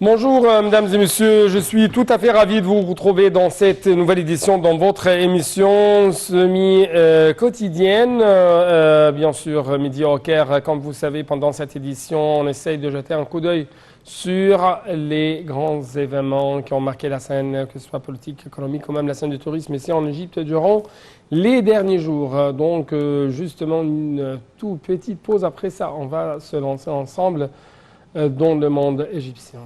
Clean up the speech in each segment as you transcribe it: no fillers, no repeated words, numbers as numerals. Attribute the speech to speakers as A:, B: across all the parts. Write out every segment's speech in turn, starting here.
A: Bonjour mesdames et messieurs, je suis tout à fait ravi de vous retrouver dans cette nouvelle édition dans votre émission semi-quotidienne, bien sûr midi au Caire. Comme vous savez, pendant cette édition, on essaye de jeter un coup d'œil sur les grands événements qui ont marqué la scène, que ce soit politique, économique ou même la scène du tourisme ici en Égypte durant les derniers jours. Donc justement une toute petite pause après ça, on va se lancer ensemble dans le monde égyptien.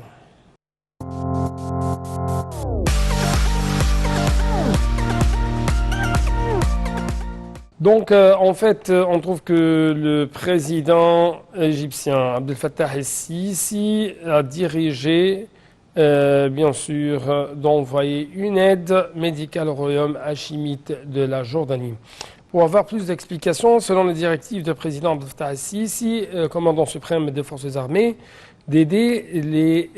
A: Donc, en fait, on trouve que le président égyptien Abdel Fattah el-Sisi a dirigé, bien sûr, d'envoyer une aide médicale au royaume hachimite de la Jordanie. Pour avoir plus d'explications, selon les directives du président Abdel Fattah el-Sisi, commandant suprême des forces armées, d'aider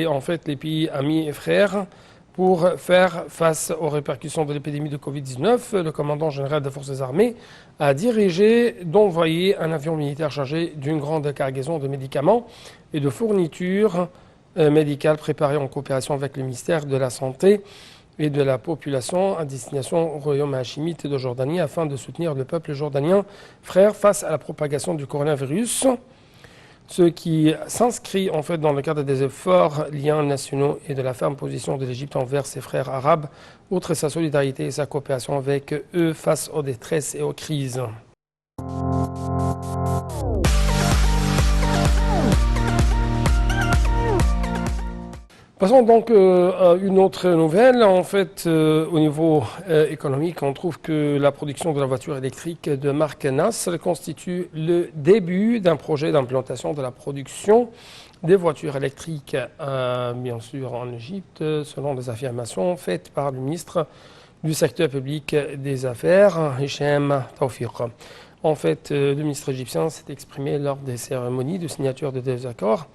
A: en fait les pays amis et frères pour faire face aux répercussions de l'épidémie de Covid-19. Le commandant général des forces armées a dirigé d'envoyer un avion militaire chargé d'une grande cargaison de médicaments et de fournitures médicales préparées en coopération avec le ministère de la Santé et de la population à destination au royaume hachimite de Jordanie afin de soutenir le peuple jordanien frère face à la propagation du coronavirus. Ce qui s'inscrit en fait dans le cadre des efforts liens nationaux et de la ferme position de l'Égypte envers ses frères arabes, outre sa solidarité et sa coopération avec eux face aux détresses et aux crises. Passons donc à une autre nouvelle. En fait, au niveau économique, on trouve que la production de la voiture électrique de marque Nasr constitue le début d'un projet d'implantation de la production des voitures électriques, bien sûr, en Égypte, selon des affirmations faites par le ministre du secteur public des affaires, Hicham Tawfiq. En fait, le ministre égyptien s'est exprimé lors des cérémonies de signature de deux accords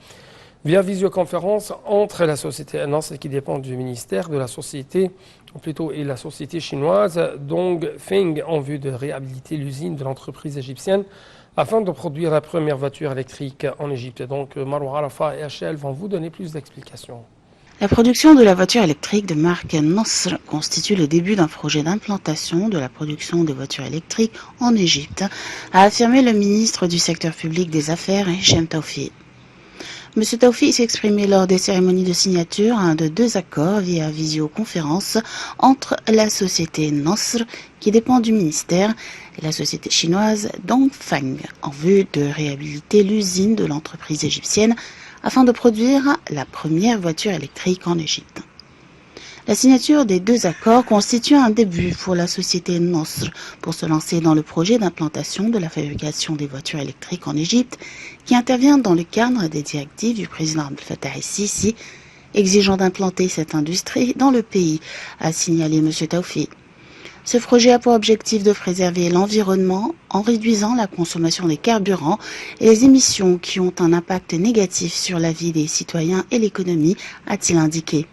A: via visioconférence entre la société Nasr qui dépend du ministère de la société, ou plutôt et la société chinoise Dongfeng en vue de réhabiliter l'usine de l'entreprise égyptienne afin de produire la première voiture électrique en Égypte. Donc Marwa Arafa et HL vont vous donner plus d'explications.
B: La production de la voiture électrique de marque Nasr constitue le début d'un projet d'implantation de la production des voitures électriques en Égypte, a affirmé le ministre du secteur public des affaires Hicham Tawfiq. M. Tawfiq s'est exprimé lors des cérémonies de signature de deux accords via visioconférence entre la société Nasr, qui dépend du ministère, et la société chinoise Dongfeng, en vue de réhabiliter l'usine de l'entreprise égyptienne afin de produire la première voiture électrique en Égypte. La signature des deux accords constitue un début pour la société Nasr pour se lancer dans le projet d'implantation de la fabrication des voitures électriques en Égypte qui intervient dans le cadre des directives du président Abdel Fattah el-Sisi exigeant d'implanter cette industrie dans le pays, a signalé M. Tawfiq. Ce projet a pour objectif de préserver l'environnement en réduisant la consommation des carburants et les émissions qui ont un impact négatif sur la vie des citoyens et l'économie, a-t-il indiqué.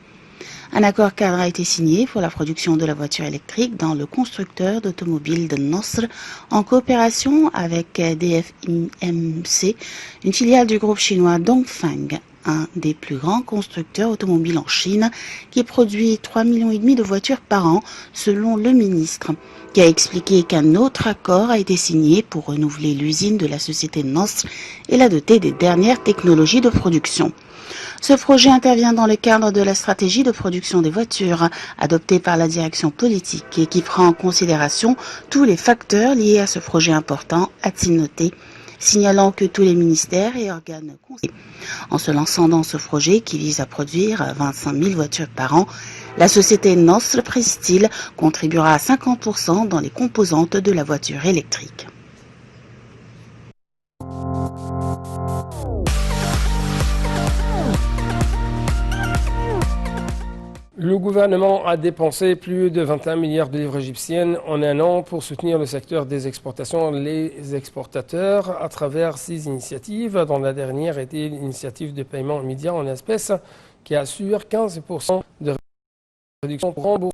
B: Un accord cadre a été signé pour la production de la voiture électrique dans le constructeur d'automobiles de Nasr en coopération avec DFMC, une filiale du groupe chinois Dongfeng, un des plus grands constructeurs automobiles en Chine qui produit 3,5 millions de voitures par an selon le ministre, qui a expliqué qu'un autre accord a été signé pour renouveler l'usine de la société Nasr et la doter des dernières technologies de production. Ce projet intervient dans le cadre de la stratégie de production des voitures adoptée par la direction politique et qui prend en considération tous les facteurs liés à ce projet important, a-t-il noté, signalant que tous les ministères et organes concernés. En se lançant dans ce projet qui vise à produire 25 000 voitures par an, la société Nasr, précise-t-il, contribuera à 50% dans les composantes de la voiture électrique.
A: Le gouvernement a dépensé plus de 21 milliards de livres égyptiennes en un an pour soutenir le secteur des exportations, les exportateurs, à travers 6 initiatives, dont la dernière était l'initiative de paiement immédiat en espèces qui assure 15% de réduction pour remboursement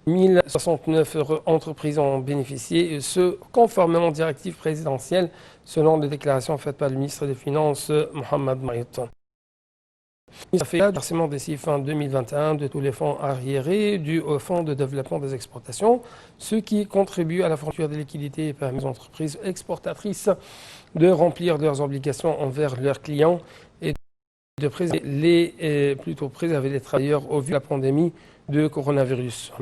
A: 1069 entreprises ont bénéficié, et ce, conformément aux directives présidentielles, selon les déclarations faites par le ministre des Finances, Mohamed Maït. Il a fait le versement des CFA 2021 de tous les fonds arriérés dus au Fonds de développement des exportations, ce qui contribue à la fourniture de liquidités et permet aux entreprises exportatrices de remplir leurs obligations envers leurs clients et de préserver les travailleurs au vu de la pandémie de coronavirus.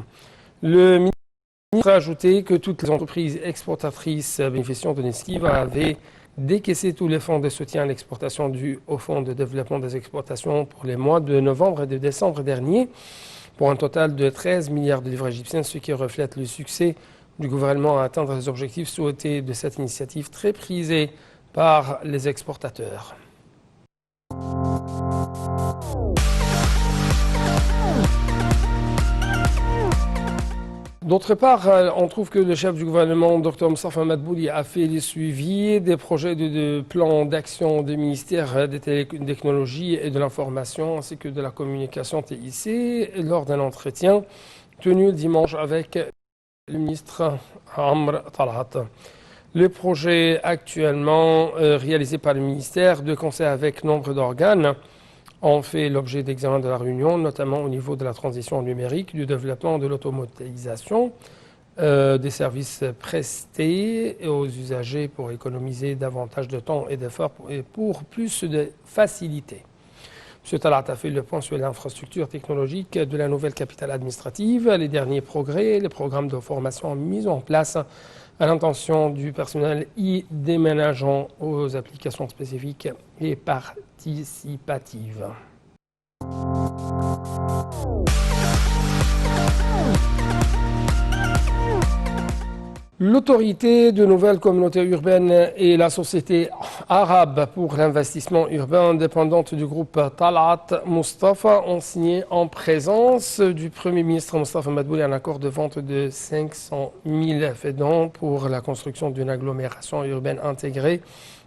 A: Le ministre a ajouté que toutes les entreprises exportatrices bénéficiant d'une esquive avaient décaissé tous les fonds de soutien à l'exportation dus au Fonds de développement des exportations pour les mois de novembre et de décembre dernier, pour un total de 13 milliards de livres égyptiens, ce qui reflète le succès du gouvernement à atteindre les objectifs souhaités de cette initiative très prisée par les exportateurs. D'autre part, on trouve que le chef du gouvernement, Dr Moustapha Madbouli, a fait le suivi des projets de plan d'action du ministère des Technologies et de l'Information ainsi que de la Communication TIC lors d'un entretien tenu dimanche avec le ministre Amr Talat. Le projet actuellement réalisé par le ministère de concert avec nombre d'organes ont fait l'objet d'examen de la réunion, notamment au niveau de la transition numérique, du développement de l'automatisation, des services prestés aux usagers pour économiser davantage de temps et d'efforts et pour plus de facilité. M. Talat a fait le point sur l'infrastructure technologique de la nouvelle capitale administrative, les derniers progrès, les programmes de formation mis en place à l'intention du personnel y déménageant aux applications spécifiques et participatives. L'autorité de nouvelles communautés urbaines et la société arabe pour l'investissement urbain indépendante du groupe Talat Mustafa ont signé en présence du Premier ministre Moustapha Madbouli un accord de vente de 500 000 fédans pour la construction d'une agglomération urbaine intégrée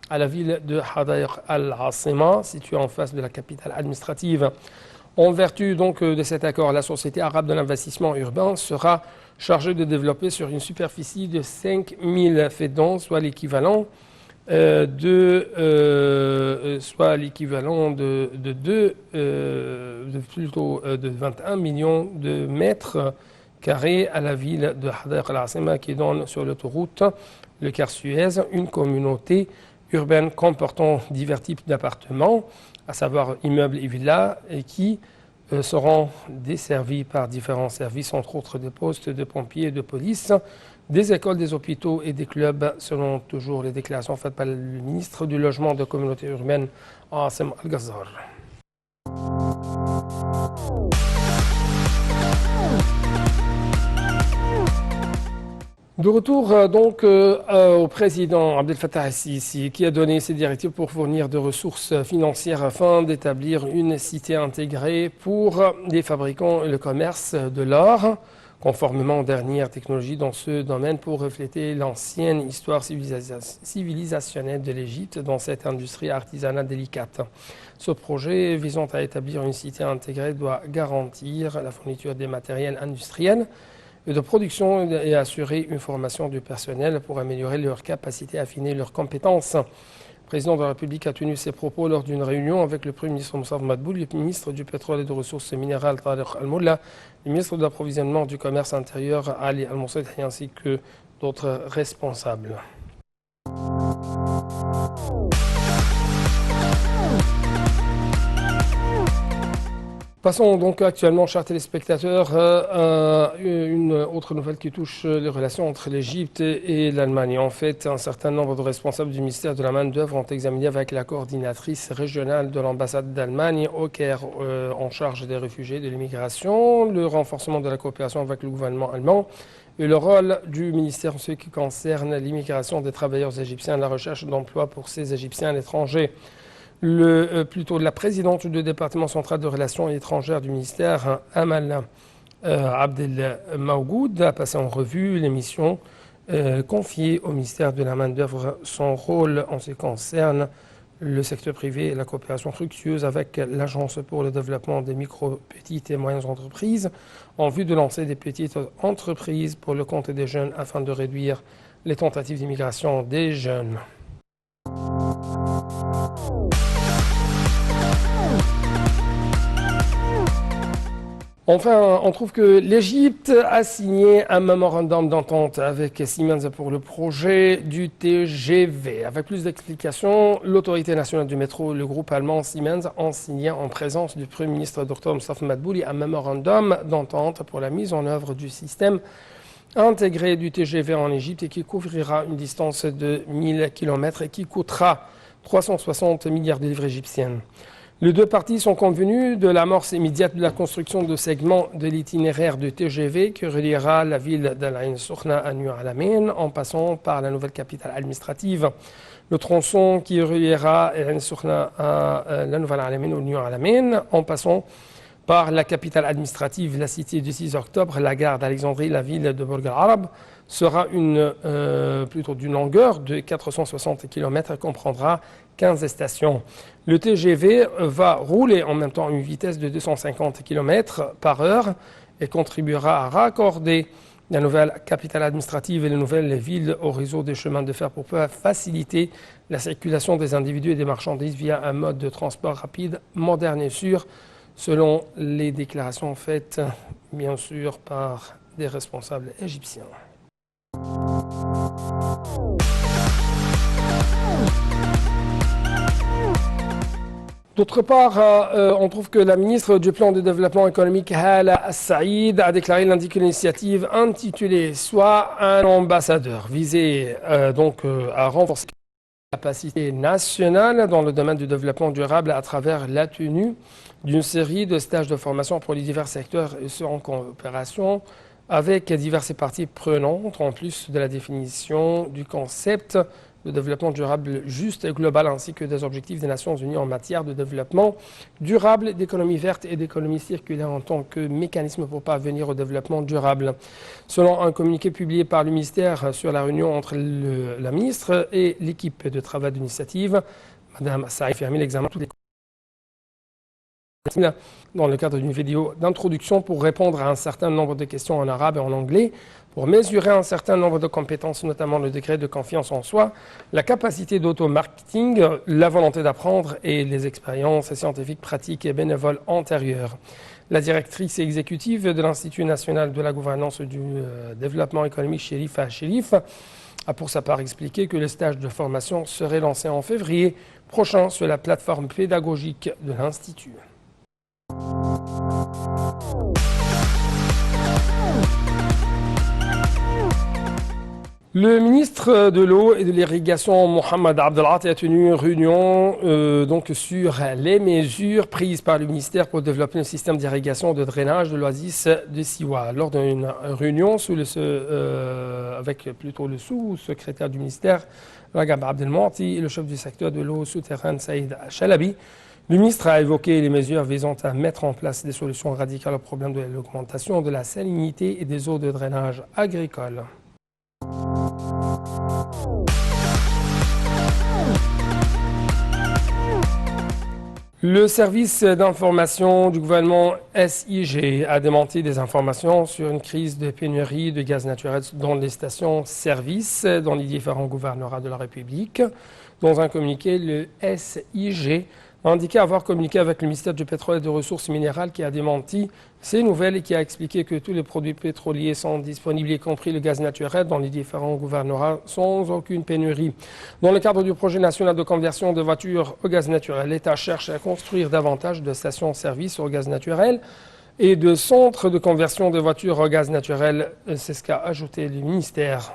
A: à la ville de Hadayr al-Asima, située en face de la capitale administrative. En vertu donc de cet accord, la Société arabe de l'investissement urbain sera chargée de développer sur une superficie de 5 000 fédans, soit l'équivalent de 21 millions de mètres carrés à la ville de Hadayr al-Asima qui donne sur l'autoroute le quart Suez une communauté urbaine comportant divers types d'appartements, à savoir immeubles et villas, et qui seront desservis par différents services, entre autres des postes de pompiers et de police, des écoles, des hôpitaux et des clubs, selon toujours les déclarations faites par le ministre du Logement de Communauté urbaine, Assem Al-Ghazar. De retour donc au président Abdel Fattah al-Sisi qui a donné ses directives pour fournir de ressources financières afin d'établir une cité intégrée pour les fabricants et le commerce de l'or, conformément aux dernières technologies dans ce domaine pour refléter l'ancienne histoire civilisationnelle de l'Égypte dans cette industrie artisanale délicate. Ce projet visant à établir une cité intégrée doit garantir la fourniture des matériels industriels et de production et assurer une formation du personnel pour améliorer leurs capacités, affiner leurs compétences. Le président de la République a tenu ses propos lors d'une réunion avec le Premier ministre Moustapha Madbouli, le ministre du Pétrole et des Ressources minérales Tariq Al-Molla, le ministre de l'Approvisionnement du Commerce intérieur Ali Al-Moussaïd ainsi que d'autres responsables. Passons donc actuellement, chers téléspectateurs, à une autre nouvelle qui touche les relations entre l'Égypte et l'Allemagne. En fait, un certain nombre de responsables du ministère de la Main-d'œuvre ont examiné avec la coordinatrice régionale de l'ambassade d'Allemagne au Caire en charge des réfugiés et de l'immigration, le renforcement de la coopération avec le gouvernement allemand et le rôle du ministère en ce qui concerne l'immigration des travailleurs égyptiens et la recherche d'emploi pour ces Égyptiens à l'étranger. Plutôt la présidente du département central de relations étrangères du ministère, Amal Abdel Maougoud, a passé en revue les missions confiées au ministère de la Main-d'œuvre, son rôle en ce qui concerne le secteur privé et la coopération fructueuse avec l'Agence pour le développement des micro, petites et moyennes entreprises en vue de lancer des petites entreprises pour le compte des jeunes afin de réduire les tentatives d'immigration des jeunes. Enfin, on trouve que l'Égypte a signé un mémorandum d'entente avec Siemens pour le projet du TGV. Avec plus d'explications, l'autorité nationale du métro et le groupe allemand Siemens ont signé en présence du Premier ministre Dr Mustapha Madbouli un mémorandum d'entente pour la mise en œuvre du système intégré du TGV en Égypte et qui couvrira une distance de 1000 km et qui coûtera 360 milliards de livres égyptiennes. Les deux parties sont convenues de l'amorce immédiate de la construction de segments de l'itinéraire de TGV qui reliera la ville d'Al Ain Sokhna à New Alamein en passant par la nouvelle capitale administrative. Le tronçon qui reliera Al Ain Sokhna à la nouvelle Alamein ou New Alamein en passant par la capitale administrative, la cité du 6 octobre, la gare d'Alexandrie, la ville de Bourg al-Arab, sera plutôt d'une longueur de 460 km et comprendra 15 stations. Le TGV va rouler en même temps à une vitesse de 250 km par heure et contribuera à raccorder la nouvelle capitale administrative et les nouvelles villes au réseau des chemins de fer pour faciliter la circulation des individus et des marchandises via un mode de transport rapide, moderne et sûr, selon les déclarations faites bien sûr par des responsables égyptiens. D'autre part, on trouve que la ministre du Plan de développement économique, Hala Saïd, a déclaré lundi que l'initiative intitulée « Soit un ambassadeur » visait à renforcer la capacité nationale dans le domaine du développement durable à travers la tenue d'une série de stages de formation pour les divers secteurs et ce en coopération avec diverses parties prenantes, en plus de la définition du concept de développement durable juste et global, ainsi que des objectifs des Nations Unies en matière de développement durable, d'économie verte et d'économie circulaire en tant que mécanisme pour parvenir au développement durable. Selon un communiqué publié par le ministère sur la réunion entre la ministre et l'équipe de travail d'initiative, Mme Saïd a affirmé l'examen de toutes les dans le cadre d'une vidéo d'introduction pour répondre à un certain nombre de questions en arabe et en anglais, pour mesurer un certain nombre de compétences, notamment le degré de confiance en soi, la capacité d'auto-marketing, la volonté d'apprendre et les expériences scientifiques, pratiques et bénévoles antérieures. La directrice exécutive de l'Institut national de la gouvernance du développement économique, Chérifa Chérif, a pour sa part expliqué que le stage de formation serait lancé en février prochain sur la plateforme pédagogique de l'Institut. Le ministre de l'eau et de l'irrigation, Mohamed Abdelati, a tenu une réunion sur les mesures prises par le ministère pour développer un système d'irrigation de drainage de l'oasis de Siwa. Lors d'une réunion avec le sous-secrétaire du ministère, Ragab Abdelmouati, et le chef du secteur de l'eau souterraine, Saïd Chalabi, le ministre a évoqué les mesures visant à mettre en place des solutions radicales au problème de l'augmentation de la salinité et des eaux de drainage agricole. Le service d'information du gouvernement SIG a démenti des informations sur une crise de pénurie de gaz naturel dans les stations-service dans les différents gouvernorats de la République. Dans un communiqué, le SIG a indiqué avoir communiqué avec le ministère du Pétrole et des Ressources minérales qui a démenti ces nouvelles et qui a expliqué que tous les produits pétroliers sont disponibles, y compris le gaz naturel, dans les différents gouvernorats sans aucune pénurie. Dans le cadre du projet national de conversion de voitures au gaz naturel, l'État cherche à construire davantage de stations-service au gaz naturel et de centres de conversion de voitures au gaz naturel. C'est ce qu'a ajouté le ministère.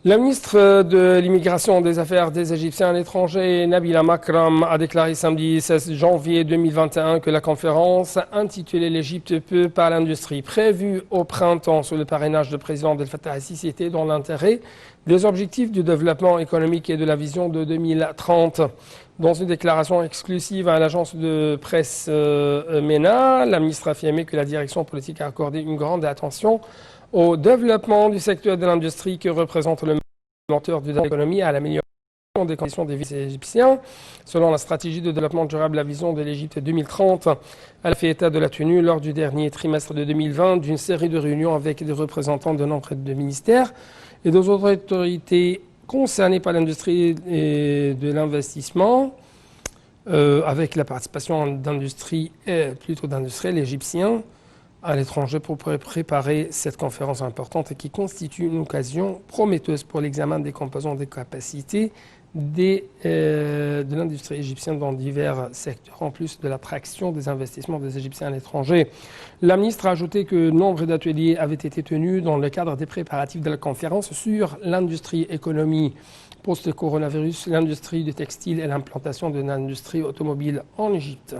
A: La ministre de l'Immigration, des Affaires des Égyptiens à l'étranger, Nabila Makram, a déclaré samedi 16 janvier 2021 que la conférence intitulée « L'Égypte peut par l'industrie » prévue au printemps sous le parrainage du président Abdel Fattah el-Sisi était dans l'intérêt des objectifs du développement économique et de la vision de 2030. Dans une déclaration exclusive à l'agence de presse MENA, la ministre a affirmé que la direction politique a accordé une grande attention au développement du secteur de l'industrie qui représente le moteur de l'économie et à l'amélioration des conditions de vie des Égyptiens. Selon la stratégie de développement durable, la vision de l'Égypte 2030, elle fait état de la tenue lors du dernier trimestre de 2020 d'une série de réunions avec des représentants de nombre de ministères et d'autres autorités concernées par l'industrie et de l'investissement, avec la participation d'industriels égyptiens à l'étranger pour préparer cette conférence importante et qui constitue une occasion prometteuse pour l'examen des composants des capacités de l'industrie égyptienne dans divers secteurs, en plus de l'attraction des investissements des Égyptiens à l'étranger. La ministre a ajouté que nombre d'ateliers avaient été tenus dans le cadre des préparatifs de la conférence sur l'industrie, économie post-coronavirus, l'industrie du textile et l'implantation de l'industrie automobile en Égypte.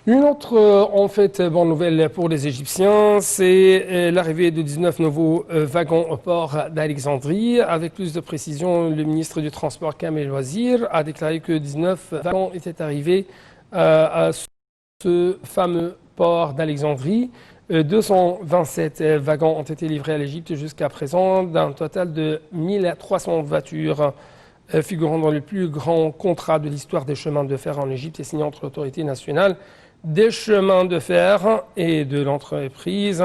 A: Une autre bonne nouvelle pour les Égyptiens, c'est l'arrivée de 19 nouveaux wagons au port d'Alexandrie. Avec plus de précision, le ministre du Transport Kamel Wazir a déclaré que 19 wagons étaient arrivés à ce fameux port d'Alexandrie. 227 wagons ont été livrés à l'Égypte jusqu'à présent, d'un total de 1300 voitures figurant dans le plus grand contrat de l'histoire des chemins de fer en Égypte et signé entre l'autorité nationale des chemins de fer et de l'entreprise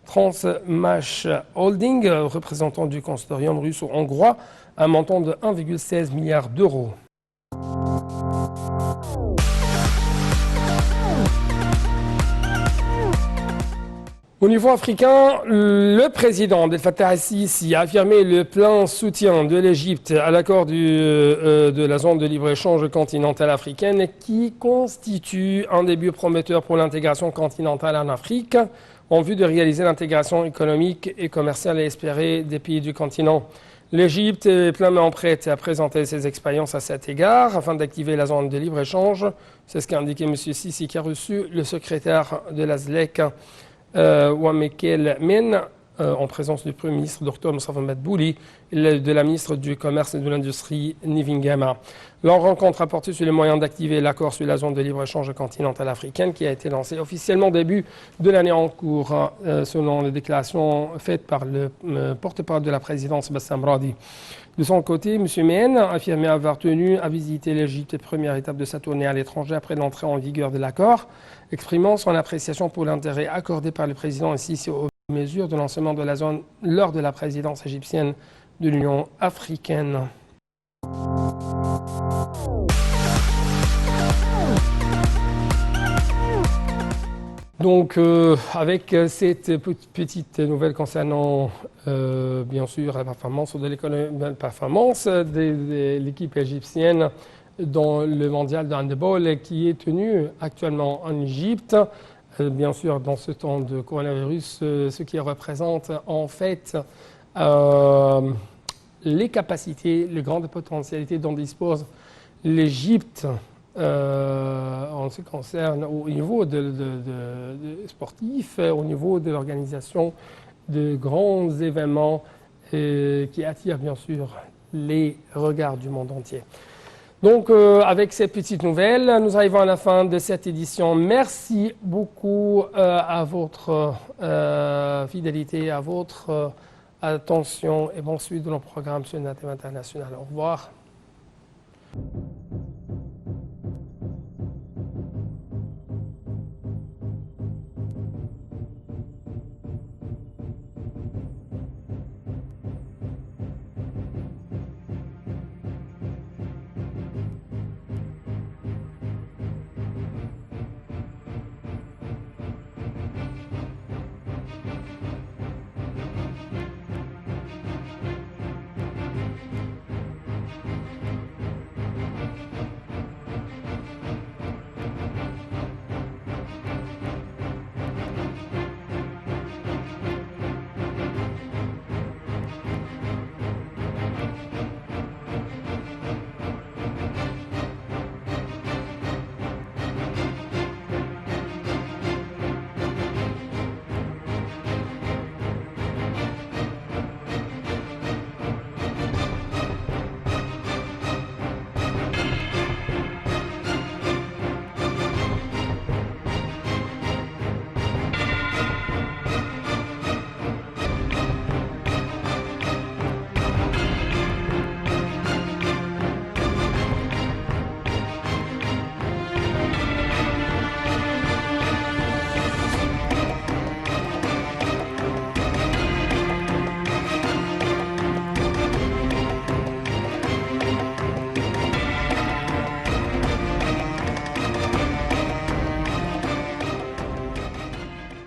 A: Transmash Holding, représentant du consortium russo-hongrois, un montant de 1,16 milliard d'euros. Au niveau africain, le président Abdel Fattah al-Sisi a affirmé le plein soutien de l'Égypte à l'accord de la zone de libre-échange continentale africaine qui constitue un début prometteur pour l'intégration continentale en Afrique en vue de réaliser l'intégration économique et commerciale espérée des pays du continent. L'Égypte est pleinement prête à présenter ses expériences à cet égard afin d'activer la zone de libre-échange. C'est ce qu'a indiqué M. Sisi qui a reçu le secrétaire de la ZLEC, Wamekel Men, en présence du Premier ministre Dr Moustapha Madbouli et de la ministre du Commerce et de l'Industrie Nivingama. Leur rencontre a porté sur les moyens d'activer l'accord sur la zone de libre-échange continentale africaine qui a été lancé officiellement au début de l'année en cours, selon les déclarations faites par le porte-parole de la présidence Bassam Radi. De son côté, M. Men a affirmé avoir tenu à visiter l'Égypte, première étape de sa tournée à l'étranger après l'entrée en vigueur de l'accord, exprimant son appréciation pour l'intérêt accordé par le président Sisi aux mesures de lancement de la zone lors de la présidence égyptienne de l'Union africaine. Donc, avec cette petite nouvelle concernant, bien sûr, la performance de l'équipe égyptienne dans le mondial de handball qui est tenu actuellement en Égypte, bien sûr, dans ce temps de coronavirus, ce qui représente en fait les capacités, les grandes potentialités dont dispose l'Égypte. En ce qui concerne au niveau de sportif, au niveau de l'organisation de grands événements qui attirent bien sûr les regards du monde entier. Donc avec ces petites nouvelles, nous arrivons à la fin de cette édition. Merci beaucoup à votre fidélité, à votre attention et bonne suite de nos programmes sur Natem International. Au revoir.